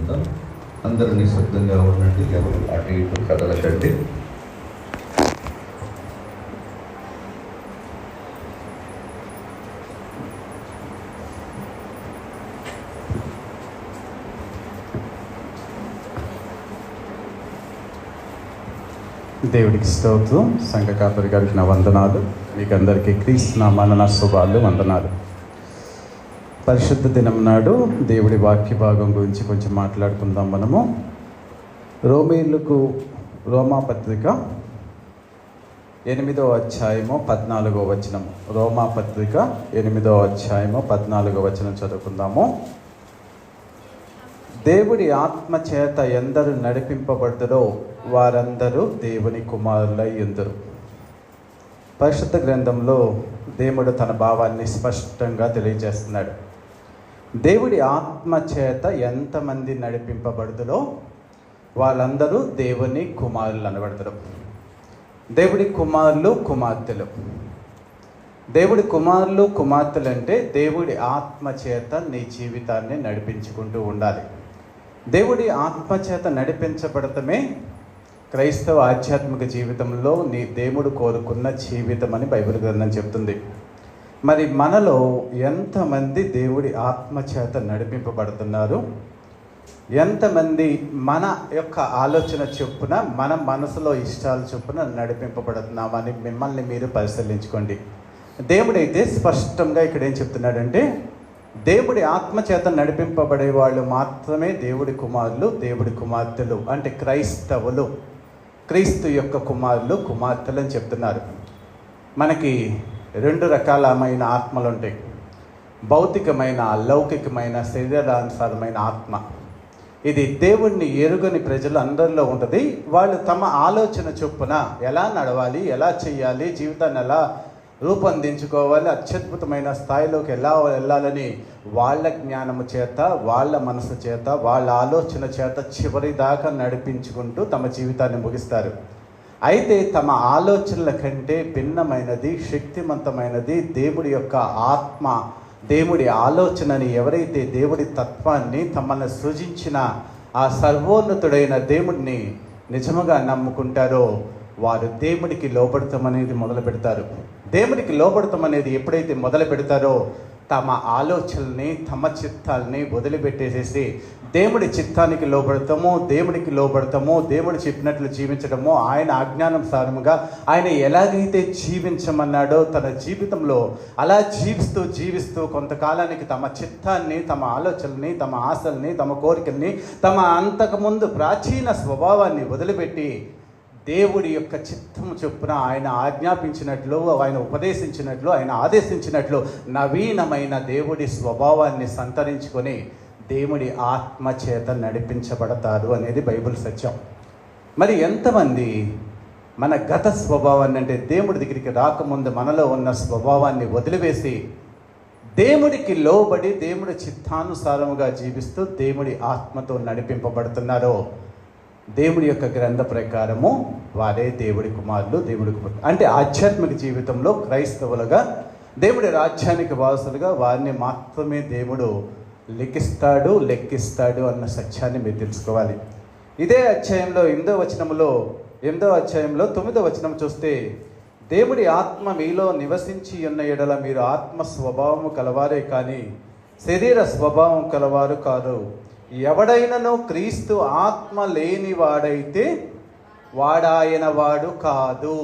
ప్రార్థించుకుందాం. అందరూ నిశ్శబ్దంగా ఉండండి, ఎవరు అటు ఇటు కదలకండి. దేవుడికి స్తోత్రం. సంఘ కాపరి గారికి నా వందనాలు. మీకు అందరికీ క్రీస్తు నామాన నా శుభాలు, వందనాలు. పరిశుద్ధ దినం నాడు దేవుడి వాక్య భాగం గురించి కొంచెం మాట్లాడుకుందాం. మనము రోమా పత్రిక 8వ అధ్యాయము 14వ వచనము. రోమా పత్రిక 8వ అధ్యాయము 14వ వచనం చదువుకుందాము. దేవుడి ఆత్మ చేత ఎందరు నడిపింపబడుతురో వారందరూ దేవుని కుమారులై ఉందరు. పరిశుద్ధ గ్రంథంలో దేవుడు తన భావాన్ని స్పష్టంగా తెలియజేస్తున్నాడు. దేవుడి ఆత్మ చేత ఎంతమంది నడిపింపబడుతురో వాళ్ళందరూ దేవుని కుమారులు అనబడతారు. దేవుడి కుమారులు కుమార్తెలు. దేవుడి కుమారులు కుమార్తెలు అంటే దేవుడి ఆత్మ చేత నీ జీవితాన్ని నడిపించుకుంటూ ఉండాలి. దేవుడి ఆత్మ చేత నడిపించబడటమే క్రైస్తవ ఆధ్యాత్మిక జీవితంలో నీ దేవుడు కోరుకున్న జీవితం అని బైబిల్ గ్రంథం చెప్తుంది. మరి మనలో ఎంతమంది దేవుడి ఆత్మ చేత నడిపింపబడుతున్నారు? ఎంతమంది మన యొక్క ఆలోచన చొప్పున, మన మనసులో ఇష్టాల చొప్పున నడిపింపబడుతున్నామని మిమ్మల్ని మీరు పరిశీలించుకోండి. దేవుడైతే స్పష్టంగా ఇక్కడ ఏం చెప్తున్నాడంటే, దేవుడి ఆత్మ చేత నడిపింపబడే వాళ్ళు మాత్రమే దేవుడి కుమారులు, దేవుడి కుమార్తెలు, అంటే క్రైస్తవులు, క్రీస్తు యొక్క కుమారులు కుమార్తెలు అని చెప్తున్నారు. మనకి 2 రకాలమైన ఆత్మలు ఉంటాయి. భౌతికమైన, లౌకికమైన, శరీరానుసారమైన ఆత్మ. ఇది దేవుణ్ణి ఎరుగని ప్రజలు అందరిలో ఉంటుంది. వాళ్ళు తమ ఆలోచన చొప్పున ఎలా నడవాలి, ఎలా చేయాలి, జీవితాన్ని ఎలా రూపొందించుకోవాలి, అత్యద్భుతమైన స్థాయిలోకి ఎలా వెళ్ళాలని వాళ్ళ జ్ఞానము చేత, వాళ్ళ మనసు చేత, వాళ్ళ ఆలోచన చేత చివరి దాకా నడిపించుకుంటూ తమ జీవితాన్ని ముగిస్తారు. అయితే తమ ఆలోచనల కంటే భిన్నమైనది, శక్తివంతమైనది దేవుడి యొక్క ఆత్మ, దేవుడి ఆలోచనని, ఎవరైతే దేవుడి తత్వాన్ని, తమను సృజించిన ఆ సర్వోన్నతుడైన దేవుడిని నిజముగా నమ్ముకుంటారో వారు దేవుడికి లోబడతాం అనేది మొదలు పెడతారు. దేవుడికి లోబడతాం అనేది ఎప్పుడైతే మొదలు పెడతారో తమ ఆలోచనల్ని, తమ చిత్తాలని వదిలిపెట్టేసేసి దేవుడి చిత్తానికి లోబడతాము, దేవుడు చెప్పినట్లు జీవించడము, ఆయన ఆజ్ఞానుసారముగా ఆయన ఎలాగైతే జీవించమన్నాడో తన జీవితంలో అలా జీవిస్తూ కొంతకాలానికి తమ చిత్తాన్ని, తమ ఆలోచనల్ని, తమ ఆశల్ని, తమ కోరికల్ని, తమ అంతకుముందు ప్రాచీన స్వభావాన్ని వదిలిపెట్టి దేవుడి యొక్క చిత్తము చొప్పున ఆయన ఆజ్ఞాపించినట్లు, ఆయన ఉపదేశించినట్లు, ఆయన ఆదేశించినట్లు నవీనమైన దేవుడి స్వభావాన్ని సంతరించుకొని దేవుడి ఆత్మ చేత నడిపించబడతారు అనేది బైబిల్ సత్యం. మరి ఎంతమంది మన గత స్వభావాన్ని, అంటే దేవుడి దగ్గరికి రాకముందు మనలో ఉన్న స్వభావాన్ని వదిలివేసి దేవుడికి లోబడి దేవుడి చిత్తానుసారముగా జీవిస్తూ దేవుడి ఆత్మతో నడిపింపబడుతున్నారో దేవుడి యొక్క గ్రంథ ప్రకారము వారే దేవుడి కుమారులు, దేవుడి కుమారులు. అంటే ఆధ్యాత్మిక జీవితంలో క్రైస్తవులుగా, దేవుడి రాజ్యానికి వారసులుగా వారిని మాత్రమే దేవుడు లెక్కిస్తాడు అన్న సత్యాన్ని మీరు తెలుసుకోవాలి. ఇదే అధ్యాయంలో 8వ అధ్యాయంలో 9వ వచనం చూస్తే, దేవుడి ఆత్మ మీలో నివసించి ఉన్న ఎడల మీరు ఆత్మ స్వభావము కలవారే కానీ శరీర స్వభావం కలవారు కాదు. ఎవడైనను క్రీస్తు ఆత్మ లేని వాడైతే వాడాయన వాడు కాదు.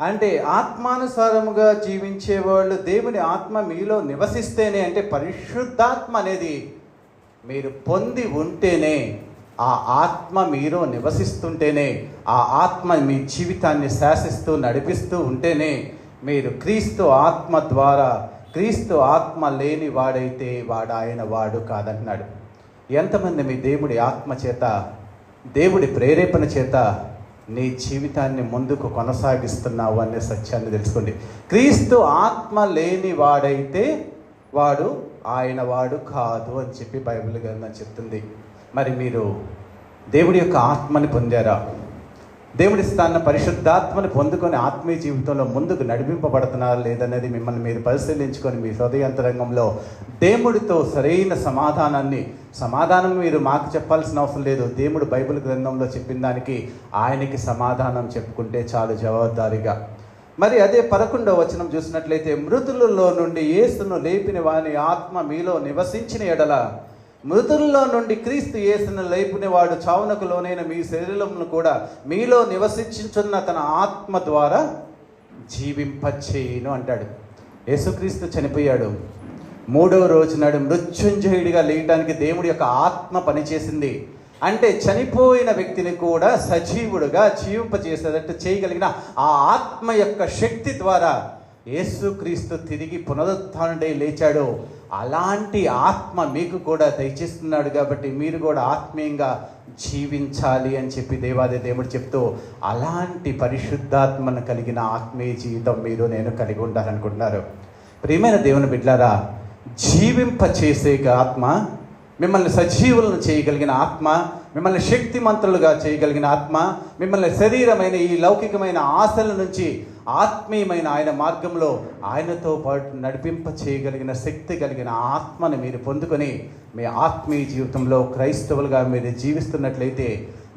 అంటే ఆత్మానుసారముగా జీవించేవాళ్ళు, దేవుని ఆత్మ మీలో నివసిస్తేనే, అంటే పరిశుద్ధాత్మ అనేది మీరు పొంది ఉంటేనే, ఆ ఆత్మ మీరు నివసిస్తుంటేనే, ఆ ఆత్మ మీ జీవితాన్ని శాసిస్తూ నడిపిస్తూ ఉంటేనే మీరు క్రీస్తు ఆత్మ ద్వారా, క్రీస్తు ఆత్మ లేని వాడైతే వాడాయన వాడు కాదంటున్నాడు. ఎంతమంది మీ దేవుడి ఆత్మ చేత, దేవుడి ప్రేరేపణ చేత నీ జీవితాన్ని ముందుకు కొనసాగిస్తున్నావు అనే సత్యాన్ని తెలుసుకోండి. క్రీస్తు ఆత్మ లేని వాడైతే వాడు ఆయన వాడు కాదు అని చెప్పి బైబిల్ గ్రంథం చెప్తుంది. మరి మీరు దేవుడి యొక్క ఆత్మని పొందారా? దేవుడిస్తాన్న పరిశుద్ధాత్మని పొందుకొని ఆత్మీయ జీవితంలో ముందుకు నడిపింపబడుతున్నారా లేదనేది మిమ్మల్ని మీరు పరిశీలించుకొని మీ హృదయాంతరంగంలో దేవుడితో సరైన సమాధానం మీరు మాకు చెప్పాల్సిన అవసరం లేదు. దేవుడు బైబిల్ గ్రంథంలో చెప్పిన దానికి ఆయనకి సమాధానం చెప్పుకుంటే చాలు జవాబుదారీగా. మరి అదే 11వ వచనం చూసినట్లయితే, మృతులలో నుండి యేసును లేపిన వాని ఆత్మ మీలో నివసించిన ఎడల, మృతుల్లో నుండి క్రీస్తు యేసును లేపినవాడు చావునకు లోనైన మీ శరీరమును కూడా మీలో నివసించుచున్న తన ఆత్మ ద్వారా జీవింపచేయును అంటాడు. యేసుక్రీస్తు చనిపోయాడు. 3వ రోజు నాడు మృత్యుంజయుడిగా లేయటానికి దేవుడి యొక్క ఆత్మ పనిచేసింది. అంటే చనిపోయిన వ్యక్తిని కూడా సజీవుడుగా జీవింపచేసేటట్టు చేయగలిగిన ఆ ఆత్మ యొక్క శక్తి ద్వారా యేసుక్రీస్తు తిరిగి పునరుత్థానుడై లేచాడు. అలాంటి ఆత్మ మీకు కూడా దయచేస్తున్నాడు. కాబట్టి మీరు కూడా ఆత్మీయంగా జీవించాలి అని చెప్పి దేవాది దేవుడు చెప్తూ, అలాంటి పరిశుద్ధాత్మను కలిగిన ఆత్మీయ జీవితం మీరు నేను కలిగి ఉండాలనుకుంటున్నారు. ప్రియమైన దేవుని బిడ్డలారా, జీవింపచేసే ఆత్మ, మిమ్మల్ని సజీవులను చేయగలిగిన ఆత్మ, మిమ్మల్ని శక్తిమంతులుగా చేయగలిగిన ఆత్మ, మిమ్మల్ని శరీరమైన ఈ లౌకికమైన ఆశల నుంచి ఆత్మీయమైన ఆయన మార్గంలో ఆయనతో పాటు నడిపింప చేయగలిగిన శక్తి కలిగిన ఆత్మను మీరు పొందుకొని మీ ఆత్మీయ జీవితంలో క్రైస్తవులుగా మీరు జీవిస్తున్నట్లయితే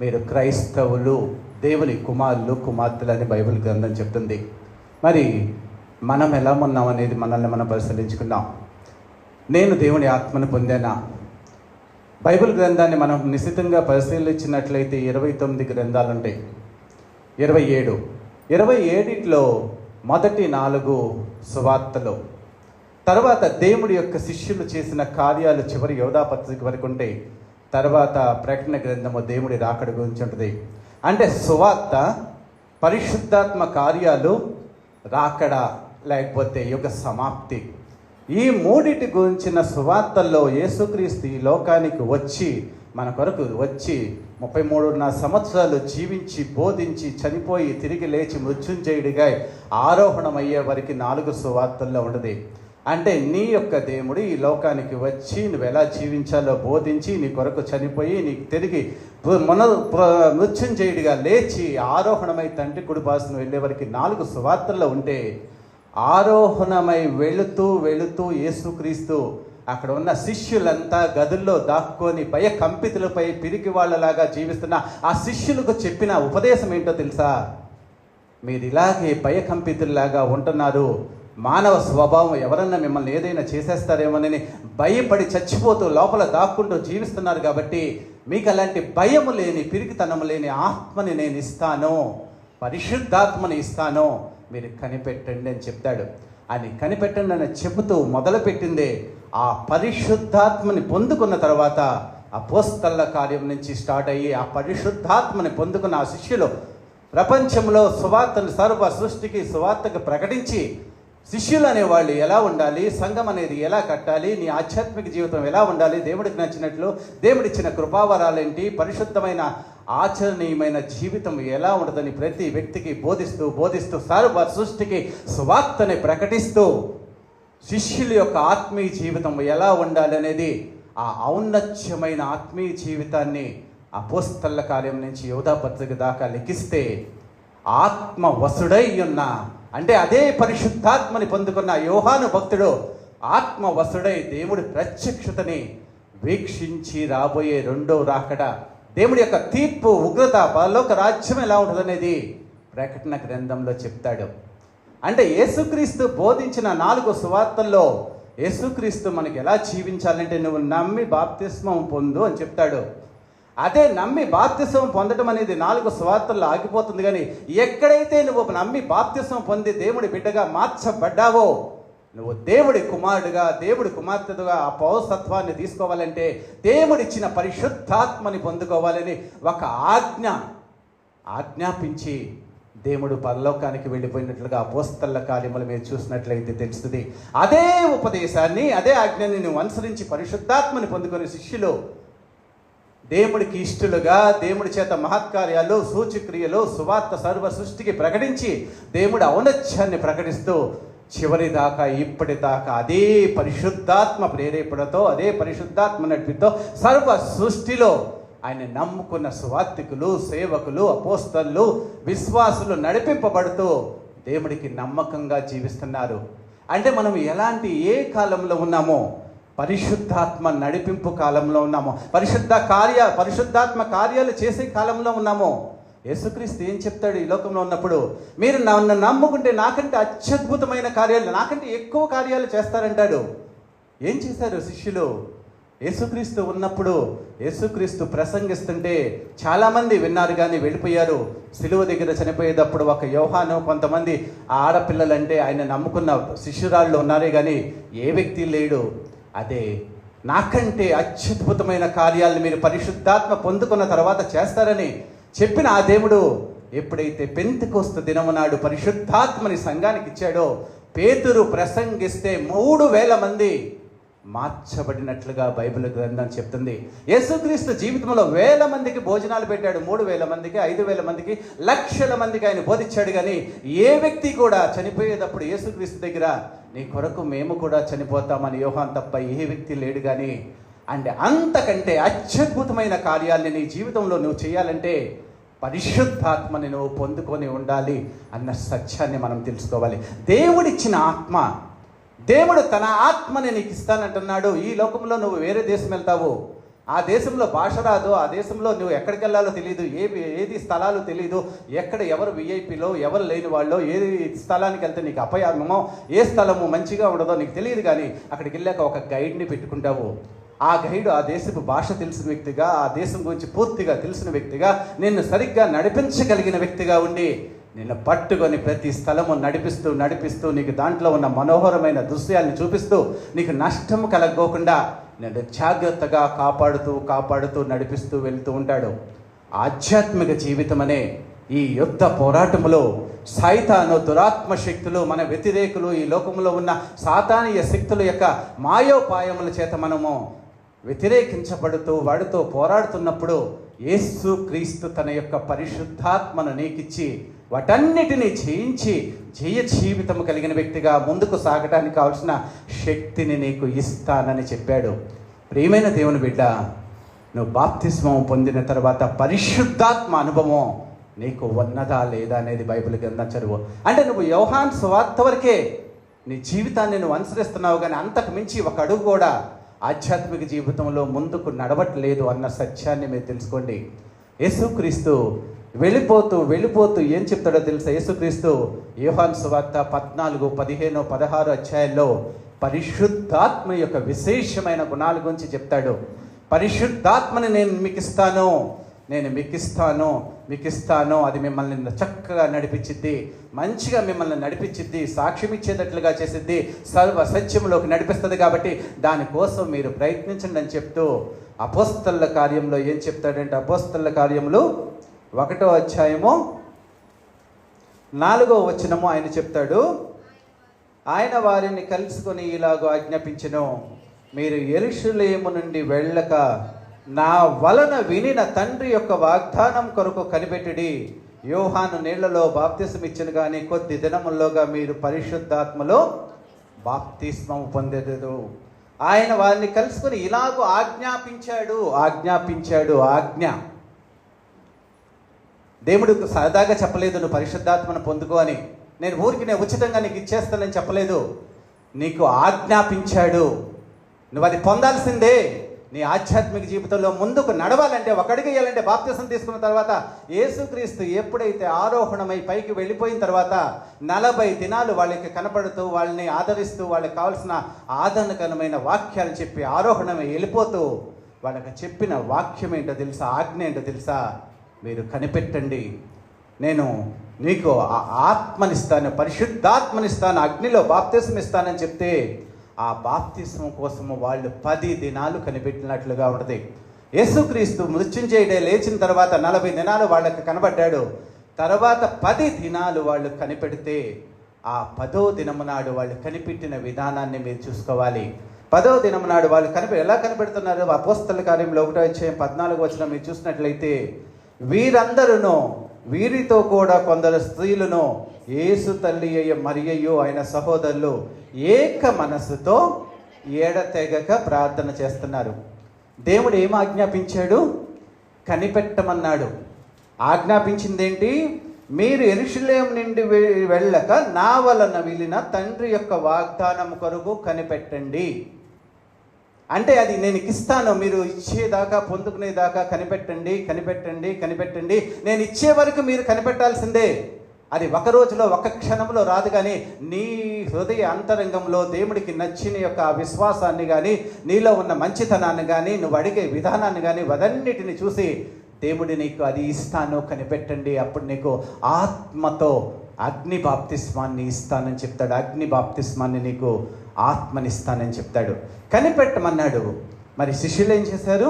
మీరు క్రైస్తవులు, దేవుని కుమారులు కుమార్తెలు అని బైబిల్ గ్రంథం చెప్తుంది. మరి మనం ఎలా ఉన్నాం అనేది మనల్ని మనం పరిశీలించుకుందాం. నేను దేవుని ఆత్మను పొందానా? బైబిల్ గ్రంథాన్ని మనం నిశితంగా పరిశీలించినట్లయితే 29 గ్రంథాలు ఉంటాయి. 27లో మొదటి 4 సువార్తలు, తర్వాత దేవుడి యొక్క శిష్యులు చేసిన కార్యాలు చివరి యోధా పత్రిక వరకు ఉంటాయి. తర్వాత ప్రకటన గ్రంథము దేవుడి రాకడ గురించి ఉంటుంది. అంటే సువార్త, పరిశుద్ధాత్మ కార్యాలు, రాకడ లేకపోతే యుగ సమాప్తి, ఈ మూడిటి గురించిన సువార్తల్లో యేసుక్రీస్తు ఈ లోకానికి వచ్చి మన కొరకు వచ్చి 33.5 సంవత్సరాలు జీవించి బోధించి చనిపోయి తిరిగి లేచి మృత్యుంజయుడిగా ఆరోహణమయ్యే వరకు 4 సువార్తల్లో ఉన్నది. అంటే నీ యొక్క దేవుడు ఈ లోకానికి వచ్చి నువ్వు ఎలా జీవించాలో బోధించి నీ కొరకు చనిపోయి నీకు తిరిగి మృత్యుంజయుడిగా లేచి ఆరోహణమై తండ్రి కుడిపాసన వెళ్ళే వరకు 4 సువార్తల్లో ఉంటే, ఆరోహణమై వెళుతూ యేసుక్రీస్తు అక్కడ ఉన్న శిష్యులంతా గదుల్లో దాక్కొని భయకంపితులపై పిరికి వాళ్ళలాగా జీవిస్తున్న ఆ శిష్యులకు చెప్పిన ఉపదేశం ఏంటో తెలుసా? మీరు ఇలాగే భయకంపితుల్లాగా ఉంటున్నారు, మానవ స్వభావం ఎవరన్నా మిమ్మల్ని ఏదైనా చేసేస్తారేమోనని భయపడి చచ్చిపోతూ లోపల దాక్కుంటూ జీవిస్తున్నారు. కాబట్టి మీకు అలాంటి భయము లేని, పిరికితనము లేని ఆత్మని నేను ఇస్తాను, పరిశుద్ధాత్మని ఇస్తాను, మీరు కనిపెట్టండి అని చెప్తాడు. అని కనిపెట్టండి అని చెబుతూ మొదలుపెట్టిందే ఆ పరిశుద్ధాత్మని పొందుకున్న తర్వాత అపోస్తల కార్యం నుంచి స్టార్ట్ అయ్యి ఆ పరిశుద్ధాత్మని పొందుకున్న ఆ శిష్యులు ప్రపంచంలో సువార్తను సర్వ సృష్టికి సువార్తకు ప్రకటించి, శిష్యులు అనేవాళ్ళు ఎలా ఉండాలి, సంఘం అనేది ఎలా కట్టాలి, నీ ఆధ్యాత్మిక జీవితం ఎలా ఉండాలి, దేవుడికి నచ్చినట్లు దేవుడిచ్చిన కృపావరాలేంటి, పరిశుద్ధమైన ఆచరణీయమైన జీవితం ఎలా ఉండదని ప్రతి వ్యక్తికి బోధిస్తూ సర్వ సృష్టికి సువార్తని ప్రకటిస్తూ శిష్యుల యొక్క ఆత్మీయ జీవితం ఎలా ఉండాలి అనేది ఆ ఔన్నత్యమైన ఆత్మీయ జీవితాన్ని అపోస్తల కార్యం నుంచి యోధా పత్రిక దాకా లిఖిస్తే, ఆత్మ వసుడై ఉన్న, అంటే అదే పరిశుద్ధాత్మని పొందుకున్న యోహాను భక్తుడు ఆత్మ వసుడై దేవుడి ప్రత్యక్షతని వీక్షించి రాబోయే 2వ రాకడ, దేవుడి యొక్క తీర్పు, ఉగ్రత, పరలోక రాజ్యం ఎలా ఉంటుందనేది ప్రకటన గ్రంథంలో చెప్తాడు. అంటే యేసుక్రీస్తు బోధించిన 4 సువార్తల్లో యేసుక్రీస్తు మనకి ఎలా జీవించాలంటే నువ్వు నమ్మి బాప్తిస్మం పొందు అని చెప్తాడు. అదే నమ్మి బాప్తిస్మం పొందడం అనేది 4 సువార్తల్లో ఆగిపోతుంది. కానీ ఎక్కడైతే నువ్వు నమ్మి బాప్తిస్మం పొంది దేవుడి బిడ్డగా మార్చబడ్డావో, నువ్వు దేవుడి కుమారుడుగా, దేవుడి కుమార్తెగా ఆ పౌరసత్వాన్ని తీసుకోవాలంటే దేవుడిచ్చిన పరిశుద్ధాత్మని పొందుకోవాలని ఒక ఆజ్ఞాపించి దేవుడు పరలోకానికి వెళ్ళిపోయినట్లుగా అపోస్తల కార్యములు మీరు చూసినట్లయితే తెలుస్తుంది. అదే ఉపదేశాన్ని, అదే ఆజ్ఞని నువ్వు అనుసరించి పరిశుద్ధాత్మని పొందుకునే శిష్యులు దేవుడికి ఇష్టలుగా దేవుడి చేత మహత్కార్యాలు, సూచక్రియలు, సువార్త సర్వ సృష్టికి ప్రకటించి దేవుడి ఔన్నత్యాన్ని ప్రకటిస్తూ చివరి దాకా ఇప్పటిదాకా అదే పరిశుద్ధాత్మ ప్రేరేపణతో, అదే పరిశుద్ధాత్మ నడిపితో సర్వ సృష్టిలో ఆయన నమ్ముకున్న సువార్థికులు, సేవకులు, అపోస్తలులు, విశ్వాసులు నడిపింపబడుతూ దేవుడికి నమ్మకంగా జీవిస్తున్నారు. అంటే మనం ఏ కాలంలో ఉన్నామో, పరిశుద్ధాత్మ నడిపింపు కాలంలో ఉన్నామో, పరిశుద్ధాత్మ కార్యాలు చేసే కాలంలో ఉన్నామో. యేసుక్రీస్తు ఏం చెప్తాడు ఈ లోకంలో ఉన్నప్పుడు? మీరు నన్ను నమ్ముకుంటే నాకంటే అత్యద్భుతమైన కార్యాలు, నాకంటే ఎక్కువ కార్యాలు చేస్తారంటాడు. ఏం చేశారు శిష్యులు? యేసుక్రీస్తు ఉన్నప్పుడు, యేసుక్రీస్తు ప్రసంగిస్తుంటే చాలామంది విన్నారు కానీ వెళ్ళిపోయారు. సిలువ దగ్గర చనిపోయేటప్పుడు ఒక యోహాను, కొంతమంది ఆడపిల్లలంటే ఆయన నమ్ముకున్న శిష్యురాళ్ళు ఉన్నారే కానీ ఏ వ్యక్తి లేడు. అదే నాకంటే అత్యద్భుతమైన కార్యాలను మీరు పరిశుద్ధాత్మ పొందుకున్న తర్వాత చేస్తారని చెప్పిన ఆ దేవుడు ఎప్పుడైతే పెంతెకొస్తు దినము నాడు పరిశుద్ధాత్మని సంఘానికి ఇచ్చాడో, పేతురు ప్రసంగిస్తే 3,000 మంది మార్చబడినట్లుగా బైబిల్ గ్రంథం చెప్తుంది. యేసుక్రీస్తు జీవితంలో 1,000 మందికి భోజనాలు పెట్టాడు. 3,000 మందికి, 5,000 మందికి, లక్షల మందికి ఆయన బోధించాడు. కానీ ఏ వ్యక్తి కూడా చనిపోయేటప్పుడు యేసుక్రీస్తు దగ్గర నీ కొరకు మేము కూడా చనిపోతామని యోహాన్ తప్ప ఏ వ్యక్తి లేడు. కానీ అంటే అంతకంటే అత్యద్భుతమైన కార్యాలని నీ జీవితంలో నువ్వు చేయాలంటే పరిశుద్ధాత్మని నువ్వు పొందుకొని ఉండాలి అన్న సత్యాన్ని మనం తెలుసుకోవాలి. దేవుడిచ్చిన ఆత్మ, దేవుడు తన ఆత్మని నీకు ఇస్తానంటున్నాడు. ఈ లోకంలో నువ్వు వేరే దేశం వెళ్తావు, ఆ దేశంలో భాష రాదు, ఆ దేశంలో నువ్వు ఎక్కడికి వెళ్ళాలో తెలియదు, ఏది స్థలాలు తెలియదు, ఎక్కడ ఎవరు విఐపీలో ఎవరు లేని వాళ్ళు, ఏది స్థలానికి వెళ్తే నీకు అపయాగమో, ఏ స్థలము మంచిగా ఉండదో నీకు తెలియదు. కానీ అక్కడికి వెళ్ళాక ఒక గైడ్ని పెట్టుకుంటావు. ఆ గైడు ఆ దేశపు భాష తెలిసిన వ్యక్తిగా, ఆ దేశం గురించి పూర్తిగా తెలిసిన వ్యక్తిగా, నిన్ను సరిగ్గా నడిపించగలిగిన వ్యక్తిగా ఉండి నిన్ను పట్టుకొని ప్రతి స్థలము నడిపిస్తూ నీకు దాంట్లో ఉన్న మనోహరమైన దృశ్యాలను చూపిస్తూ నీకు నష్టం కలగకుండా నిన్ను జాగ్రత్తగా కాపాడుతూ నడిపిస్తూ వెళ్తూ ఉంటాడు. ఆధ్యాత్మిక జీవితం అనే ఈ యుద్ధ పోరాటంలో సైతాను, దురాత్మ శక్తులు, మన వ్యతిరేకులు, ఈ లోకంలో ఉన్న సాతానీయ శక్తుల యొక్క మాయోపాయముల చేత మనము వ్యతిరేకించబడుతూ వాడితో పోరాడుతున్నప్పుడు యేసు క్రీస్తు తన యొక్క పరిశుద్ధాత్మను నీకిచ్చి వాటన్నిటినీ జయించి జయ జీవితం కలిగిన వ్యక్తిగా ముందుకు సాగడానికి కావాల్సిన శక్తిని నీకు ఇస్తానని చెప్పాడు. ప్రియమైన దేవుని బిడ్డ, నువ్వు బాప్తిస్మం పొందిన తర్వాత పరిశుద్ధాత్మ అనుభవం నీకు ఉన్నదా లేదా అనేది బైబిల్ గ్రంథం చదువు. అంటే నువ్వు యోహాను సువార్త వరకే నీ జీవితాన్ని నువ్వు అనుసరిస్తున్నావు, కానీ అంతకు మించి ఒక అడుగు కూడా ఆధ్యాత్మిక జీవితంలో ముందుకు నడవట్లేదు అన్న సత్యాన్ని మీరు తెలుసుకోండి. యేసుక్రీస్తు వెళ్ళిపోతూ ఏం చెప్తాడో తెలుసా? యేసుక్రీస్తు యోహాను సువార్త 14, 15, 16 అధ్యాయాల్లో పరిశుద్ధాత్మ యొక్క విశేషమైన గుణాల గురించి చెప్తాడు. పరిశుద్ధాత్మని నేను మీకు ఇస్తాను, అది మిమ్మల్ని చక్కగా నడిపించిద్ది, మంచిగా మిమ్మల్ని నడిపించిద్ది, సాక్ష్యం ఇచ్చేటట్లుగా చేసిద్ది, సర్వ సత్యంలోకి నడిపిస్తుంది. కాబట్టి దానికోసం మీరు ప్రయత్నించండి అని చెప్తూ అపోస్తలుల కార్యంలో ఏం చెప్తాడంటే, అపోస్తలుల కార్యములు 1వ అధ్యాయము 4వ వచనము ఆయన చెప్తాడు, ఆయన వారిని కలుసుకొని ఇలాగ ఆజ్ఞాపించెను, మీరు యెరూషలేము నుండి వెళ్ళక నా వలన వినిన తండ్రి యొక్క వాగ్దానం కొరకు కనిపెట్టుడి. యోహాను నీళ్లలో బాప్తిస్మం ఇచ్చిన కానీ కొద్ది దినముల్లోగా మీరు పరిశుద్ధాత్మలో బాప్తిస్మం పొందేదు. ఆయన వారిని కలుసుకొని ఇలాగూ ఆజ్ఞాపించాడు. ఆజ్ఞ దేవుడు సరదాగా చెప్పలేదు నువ్వు పరిశుద్ధాత్మను పొందుకో అని. నేను ఉచితంగా నీకు ఇచ్చేస్తానని చెప్పలేదు. నీకు ఆజ్ఞాపించాడు. నువ్వు అది పొందాల్సిందే. నీ ఆధ్యాత్మిక జీవితంలో ముందుకు నడవాలంటే, ఒక అడుగు వేయాలంటే బాప్తిసం తీసుకున్న తర్వాత యేసుక్రీస్తు ఎప్పుడైతే ఆరోహణమై పైకి వెళ్ళిపోయిన తర్వాత 40 దినాలు వాళ్ళకి కనపడుతూ, వాళ్ళని ఆదరిస్తూ, వాళ్ళకి కావాల్సిన ఆదరణకరమైన వాక్యాలు చెప్పి ఆరోహణమై వెళ్ళిపోతూ వాళ్ళకి చెప్పిన వాక్యం ఏంటో తెలుసా? ఆజ్ఞ ఏంటో తెలుసా? మీరు కనిపెట్టండి, నేను నీకు ఆత్మనిస్తాను, పరిశుద్ధాత్మనిస్తాను, అగ్నిలో బాప్తిసం ఇస్తానని చెప్తే ఆ బాప్తిస్మం కోసము వాళ్ళు 10 దినాలు కనిపెట్టినట్లుగా ఉంటుంది. యేసుక్రీస్తు మృత్యుంజయుడే లేచిన తర్వాత 40 దినాలు వాళ్ళకి కనబడ్డాడు. తర్వాత 10 దినాలు వాళ్ళు కనిపెడితే ఆ 10వ దినము నాడు వాళ్ళు కనిపెట్టిన విధానాన్ని మీరు చూసుకోవాలి. 10వ దినము నాడు వాళ్ళు ఎలా కనిపెడుతున్నారు? అపోస్తలుల కార్యంలో 1వ అధ్యాయం 14వ వచనం మీరు చూసినట్లయితే, వీరందరూ వీరితో కూడా కొందరు స్త్రీలను యేసు తల్లి అయ్య మరియయు ఆయన సహోదరులు ఏక మనస్సుతో ఎడతెగక ప్రార్థన చేస్తున్నారు. దేవుడు ఏం ఆజ్ఞాపించాడు? కనిపెట్టమన్నాడు. ఆజ్ఞాపించింది ఏంటి? మీరు యెరూషలేము నుండి వెళ్ళక నా వలన వెళ్ళిన తండ్రి యొక్క వాగ్దానం కొరకు కనిపెట్టండి. అంటే అది నేను ఇస్తాను, మీరు ఇచ్చేదాకా పొందుకునేదాకా కనిపెట్టండి, కనిపెట్టండి, కనిపెట్టండి. నేను ఇచ్చే వరకు మీరు కనిపెట్టాల్సిందే. అది ఒక రోజులో ఒక క్షణంలో రాదు. కానీ నీ హృదయ అంతరంగంలో దేవుడికి నచ్చిన యొక్క విశ్వాసాన్ని కానీ, నీలో ఉన్న మంచితనాన్ని కానీ, నువ్వు అడిగే విధానాన్ని కానీ, వదన్నిటిని చూసి దేవుడి నీకు అది ఇస్తాను, కనిపెట్టండి, అప్పుడు నీకు ఆత్మతో అగ్ని బాప్తిస్మాన్ని ఇస్తానని చెప్తాడు. అగ్ని బాప్తిస్మాన్ని నీకు ఆత్మనిస్తానని చెప్తాడు. కనిపెట్టమన్నాడు. మరి శిష్యులు ఏం చేశారు?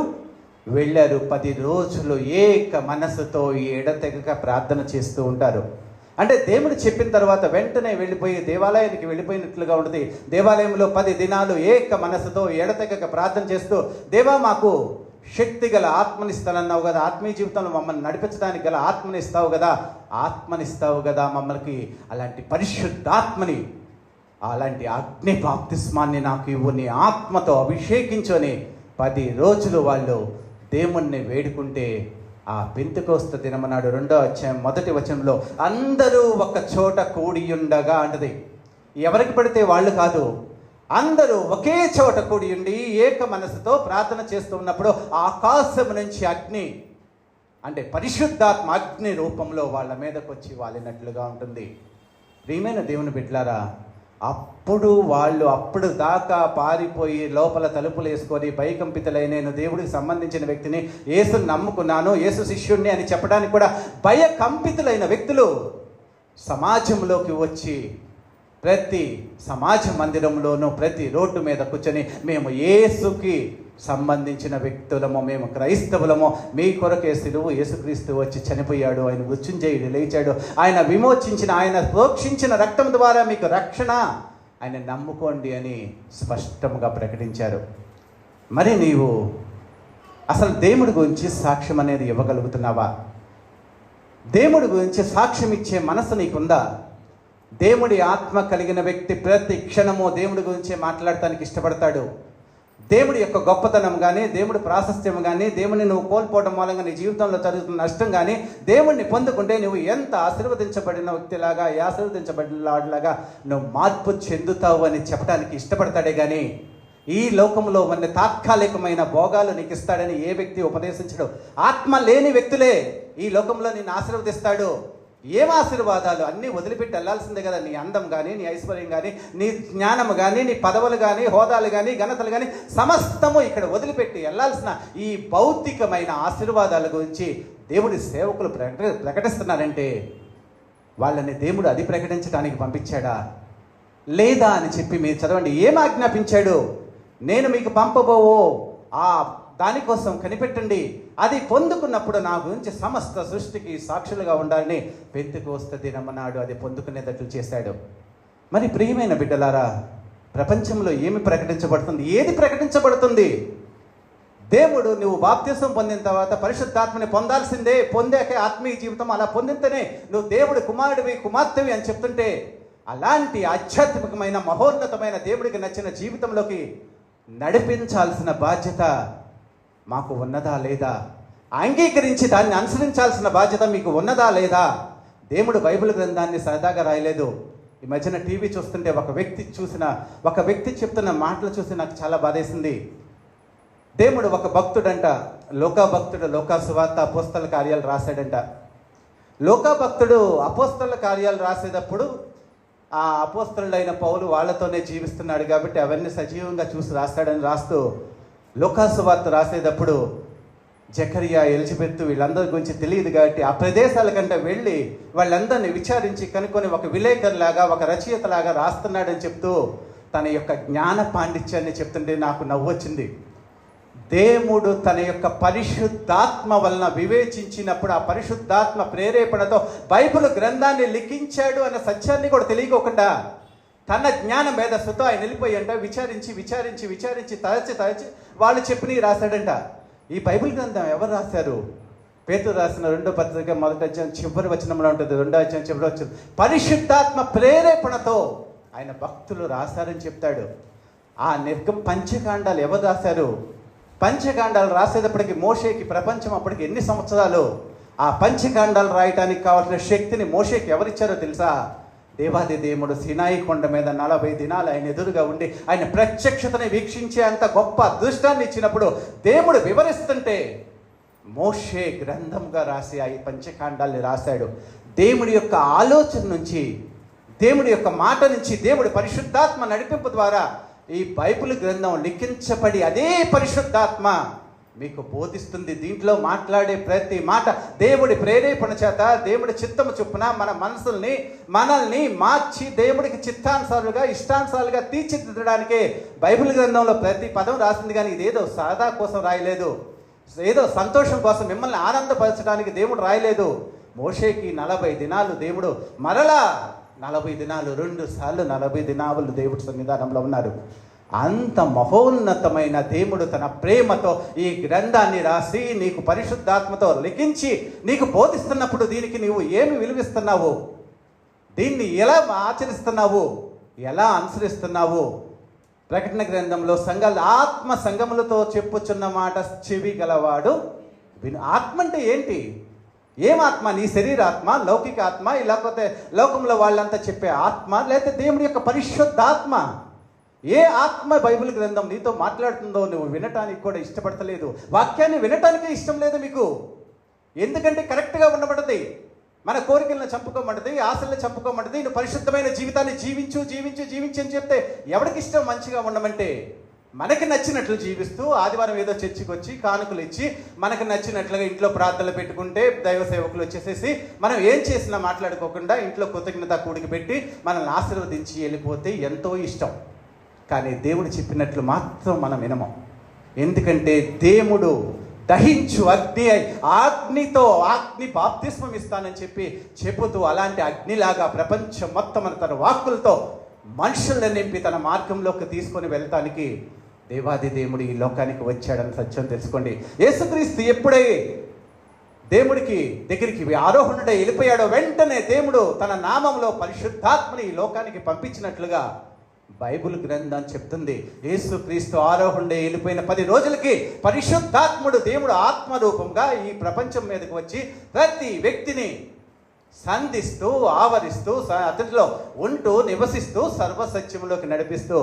వెళ్ళారు. 10 రోజులు ఏక మనసుతో ఎడతెగక ప్రార్థన చేస్తూ ఉంటారు. అంటే దేవుడు చెప్పిన తర్వాత వెంటనే వెళ్ళిపోయి దేవాలయానికి వెళ్ళిపోయినట్లుగా ఉంటుంది. దేవాలయంలో 10 దినాలు ఏక మనసుతో ఎడతెగక ప్రార్థన చేస్తూ, దేవా మాకు శక్తి గల ఆత్మనిస్తానన్నావు కదా, ఆత్మీయ జీవితంలో మమ్మల్ని నడిపించడానికి గల ఆత్మనిస్తావు కదా, ఆత్మనిస్తావు కదా, మమ్మల్ని అలాంటి పరిశుద్ధాత్మని, అలాంటి అగ్ని బాప్తిస్మాన్ని నాకు ఇవ్వు, నీ ఆత్మతో అభిషేకించు అని 10 రోజులు వాళ్ళు దేవుణ్ణి వేడుకుంటే, ఆ పెంతెకోస్తు దినమనాడు 2వ అధ్యాయం 1వ వచనంలో అందరూ ఒక చోట కూడి ఉండగా అంటది. ఎవరికి పడితే వాళ్ళు కాదు, అందరూ ఒకే చోట కూడి ఉండి ఏక మనసుతో ప్రార్థన చేస్తూ ఉన్నప్పుడు ఆకాశం నుంచి అగ్ని, అంటే పరిశుద్ధాత్మ అగ్ని రూపంలో వాళ్ళ మీదకి వచ్చి వాలినట్లుగా ఉంటుంది. ప్రియమైన దేవుని బిడ్డలారా, అప్పుడు దాకా పారిపోయి లోపల తలుపులు వేసుకొని భయకంపితులై నేను దేవుడికి సంబంధించిన వ్యక్తిని, యేసుని నమ్ముకున్నాను, యేసు శిష్యుణ్ణి అని చెప్పడానికి కూడా భయకంపితులైన వ్యక్తులు సమాజంలోకి వచ్చి ప్రతి సమాజ మందిరంలోనూ ప్రతి రోడ్డు మీద కూర్చొని మేము యేసుకి సంబంధించిన వ్యక్తులము, మేము క్రైస్తవులము, మీ కొరకే సిలువ యేసుక్రీస్తు వచ్చి చనిపోయాడు, ఆయన మృత్యుంజయుడు లేచాడు, ఆయన విమోచించిన, ఆయన ప్రోక్షించిన రక్తం ద్వారా మీకు రక్షణ, ఆయన నమ్ముకోండి అని స్పష్టంగా ప్రకటించారు. మరి నీవు అసలు దేవుడి గురించి సాక్ష్యం అనేది ఇవ్వగలుగుతున్నావా? దేవుడి గురించి సాక్ష్యం ఇచ్చే మనసు నీకుందా? దేవుడి ఆత్మ కలిగిన వ్యక్తి ప్రతి క్షణము దేవుడి గురించే మాట్లాడటానికి ఇష్టపడతాడు. దేవుడి యొక్క గొప్పతనం కానీ, దేవుడి ప్రాశస్త్యం కానీ, దేవుడిని నువ్వు కోల్పోవడం మూలంగా నీ జీవితంలో జరుగుతున్న నష్టం కానీ, దేవుడిని పొందుకుంటే నువ్వు ఎంత ఆశీర్వదించబడిన వ్యక్తిలాగా, ఆశీర్వదించబడిన వాడిలాగా నువ్వు మార్పు చెందుతావు అని చెప్పడానికి ఇష్టపడతాడే కానీ, ఈ లోకంలో ఉన్న తాత్కాలికమైన భోగాలు నీకు ఇస్తాడని ఏ వ్యక్తి ఉపదేశించడు. ఆత్మ లేని వ్యక్తులే ఈ లోకంలో నిన్ను ఆశీర్వదిస్తాడు. ఏం ఆశీర్వాదాలు? అన్నీ వదిలిపెట్టి వెళ్ళాల్సిందే కదా. నీ అందం కానీ, నీ ఐశ్వర్యం కానీ, నీ జ్ఞానం కానీ, నీ పదవులు కానీ, హోదాలు కానీ, ఘనతలు కానీ సమస్తము ఇక్కడ వదిలిపెట్టి వెళ్ళాల్సిన ఈ భౌతికమైన ఆశీర్వాదాల గురించి దేవుడి సేవకులు ప్రకటిస్తున్నారంటే వాళ్ళని దేవుడు అది ప్రకటించడానికి పంపించాడా లేదా అని చెప్పి మీరు చదవండి. ఏం ఆజ్ఞాపించాడు? నేను మీకు పంపబోవో ఆ దానికోసం కనిపెట్టండి, అది పొందుకున్నప్పుడు నా గురించి సమస్త సృష్టికి సాక్షులుగా ఉండాలని పెంతెకోస్తు దినమనాడు అది పొందుకునేటట్లు చేశాడు. మరి ప్రియమైన బిడ్డలారా, ప్రపంచంలో ఏమి ప్రకటించబడుతుంది? ఏది ప్రకటించబడుతుంది? దేవుడు నువ్వు బాప్తిసం పొందిన తర్వాత పరిశుద్ధాత్మని పొందాల్సిందే, పొందాకే ఆత్మీయ జీవితం, అలా పొందితేనే నువ్వు దేవుడి కుమారుడివి, కుమార్తెవి అని చెప్తుంటే, అలాంటి ఆధ్యాత్మికమైన మహోన్నతమైన దేవుడికి నచ్చిన జీవితంలోకి నడిపించాల్సిన బాధ్యత మాకు ఉన్నదా లేదా? అంగీకరించి దాన్ని అనుసరించాల్సిన బాధ్యత మీకు ఉన్నదా లేదా? దేవుడు బైబిల్ గ్రంథాన్ని సరదాగా రాయలేదు. ఈ మధ్యన టీవీ చూస్తుంటే ఒక వ్యక్తి చెప్తున్న మాటలు చూసి నాకు చాలా బాధేసింది. దేవుడు ఒక భక్తుడంట, లోకా భక్తుడు, లోకా సువార్త అపోస్తల కార్యాలు రాశాడంట. లోకా భక్తుడు అపోస్తల కార్యాలు రాసేటప్పుడు ఆ అపోస్తలుడైన పౌలు వాళ్ళతోనే జీవిస్తున్నాడు కాబట్టి అవన్నీ సజీవంగా చూసి రాస్తాడని రాస్తూ లోకా సువార్త రాసేటప్పుడు జకరియా, ఎలిజబెత్ వీళ్ళందరి గురించి తెలియదు కాబట్టి ఆ ప్రదేశాల కంటే వెళ్ళి వాళ్ళందరినీ విచారించి కనుక్కొని ఒక విలేకరులాగా, ఒక రచయితలాగా రాస్తున్నాడని చెప్తూ తన యొక్క జ్ఞాన పాండిత్యాన్ని చెప్తుంటే నాకు నవ్వొచ్చింది. దేవుడు తన యొక్క పరిశుద్ధాత్మ వలన వివేచించినప్పుడు ఆ పరిశుద్ధాత్మ ప్రేరేపణతో బైబిల్ గ్రంథాన్ని లిఖించాడు అన్న సత్యాన్ని కూడా తెలియకోకుండా తన జ్ఞాన మేధస్సుతో ఆయన వెళ్ళిపోయంట విచారించి తరచి వాళ్ళు చెప్పినవి రాశాడంట. ఈ బైబిల్ గ్రంథం ఎవరు రాశారు? పేతురు రాసిన 2వ పత్రిక 1వ అధ్యాయం చివరి వచనంలో ఉంటుంది. 2వ అధ్యాయం చివరి వచనం పరిశుద్ధాత్మ ప్రేరేపణతో ఆయన భక్తులు రాశారని చెప్తాడు. ఆ పంచకాండాలు ఎవరు రాశారు? పంచకాండాలు రాసేటప్పటికి మోషేకి ప్రపంచం అప్పటికి ఎన్ని సంవత్సరాలు? ఆ పంచకాండాలు రాయటానికి కావాల్సిన శక్తిని మోషేకి ఎవరిచ్చారో తెలుసా? దేవాది దేవుడు సినాయి కొండ మీద 40 దినాలు ఆయన ఎదురుగా ఉండి ఆయన ప్రత్యక్షతని వీక్షించే అంత గొప్ప అదృష్టాన్ని ఇచ్చినప్పుడు దేవుడు వివరిస్తుంటే మోషే గ్రంథంగా రాసి ఆ పంచకాండాల్ని రాశాడు. దేవుడి యొక్క ఆలోచన నుంచి, దేవుడి యొక్క మాట నుంచి, దేవుడి పరిశుద్ధాత్మ నడిపింపు ద్వారా ఈ బైబిల్ గ్రంథం లిఖించబడి అదే పరిశుద్ధాత్మ మీకు బోధిస్తుంది. దీంట్లో మాట్లాడే ప్రతి మాట దేవుడి ప్రేరేపణ చేత, దేవుడి చిత్తము చొప్పున మన మనల్ని మార్చి దేవుడికి చిత్తానుసారులుగా, ఇష్టానుసారులుగా తీర్చిదిద్దడానికే బైబిల్ గ్రంథంలో ప్రతి పదం రాసింది. కానీ ఇదేదో సరదా కోసం రాయలేదు, ఏదో సంతోషం కోసం మిమ్మల్ని ఆనందపరచడానికి దేవుడు రాయలేదు. మోషేకి 40 దినాలు దేవుడు, మరలా 40 దినాలు, 2 సార్లు 40 దినాలు దేవుడి సన్నిధానంలో ఉన్నారు. అంత మహోన్నతమైన దేవుడు తన ప్రేమతో ఈ గ్రంథాన్ని రాసి నీకు పరిశుద్ధాత్మతో లిఖించి నీకు బోధిస్తున్నప్పుడు దీనికి నీవు ఏమి విలువిస్తున్నావు, దీన్ని ఎలా ఆచరిస్తున్నావు, ఎలా అనుసరిస్తున్నావు? ప్రకటన గ్రంథంలో సంఘాలు ఆత్మ సంఘములతో చెప్పుచున్న మాట చెవి గలవాడు విను. ఆత్మ అంటే ఏంటి? ఏం ఆత్మ? నీ శరీరాత్మ, లౌకిక ఆత్మ, లేకపోతే లోకంలో వాళ్ళంతా చెప్పే ఆత్మ, లేకపోతే దేవుడి యొక్క పరిశుద్ధాత్మ? ఏ ఆత్మ బైబిల్ గ్రంథం నీతో మాట్లాడుతుందో నువ్వు వినటానికి కూడా ఇష్టపడతలేదు. వాక్యాన్ని వినటానికే ఇష్టం లేదు మీకు. ఎందుకంటే కరెక్ట్గా ఉండబడ్డది, మన కోరికలను చంపుకోమంటది, ఆశలను చంపుకోమంటది. నువ్వు పరిశుద్ధమైన జీవితాన్ని జీవించు జీవించు జీవించు అని చెప్తే ఎవరికి ఇష్టం మంచిగా ఉండమంటే? మనకి నచ్చినట్లు జీవిస్తూ ఆదివారం ఏదో చర్చికి వచ్చి కానుకలు ఇచ్చి మనకు నచ్చినట్లుగా ఇంట్లో ప్రార్థనలు పెట్టుకుంటే దైవ సేవకులు వచ్చేసేసి మనం ఏం చేసినా మాట్లాడుకోకుండా ఇంట్లో కృతజ్ఞత కూడికి పెట్టి మనల్ని ఆశీర్వదించి వెళ్ళిపోతే ఎంతో ఇష్టం. కానీ దేవుడు చెప్పినట్లు మాత్రం మనం వినము. ఎందుకంటే దేవుడు దహించు అగ్ని అగ్ని బాప్తిస్మం ఇస్తానని చెప్పుతూ అలాంటి అగ్నిలాగా ప్రపంచం మొత్తం తన వాక్కులతో మనుషులను నింపి తన మార్గంలోకి తీసుకొని వెళ్తానికి దేవాది దేవుడు ఈ లోకానికి వచ్చాడని సత్యం తెలుసుకోండి. యేసుక్రీస్తు ఎప్పుడై దేవుడికి దగ్గరికి ఆరోహణుడై వెళ్ళిపోయాడో వెంటనే దేవుడు తన నామంలో పరిశుద్ధాత్మని ఈ లోకానికి పంపించినట్లుగా బైబిల్ గ్రంథం చెప్తుంది. యేసుక్రీస్తు ఆరోహణుడై వెళ్ళిపోయిన 10 రోజులకి పరిశుద్ధాత్ముడు దేవుడు ఆత్మరూపంగా ఈ ప్రపంచం మీదకి వచ్చి ప్రతి వ్యక్తిని సంధిస్తూ, ఆవరిస్తూ, అతనిలో ఉంటూ, నివసిస్తూ, సర్వసత్యంలోకి నడిపిస్తూ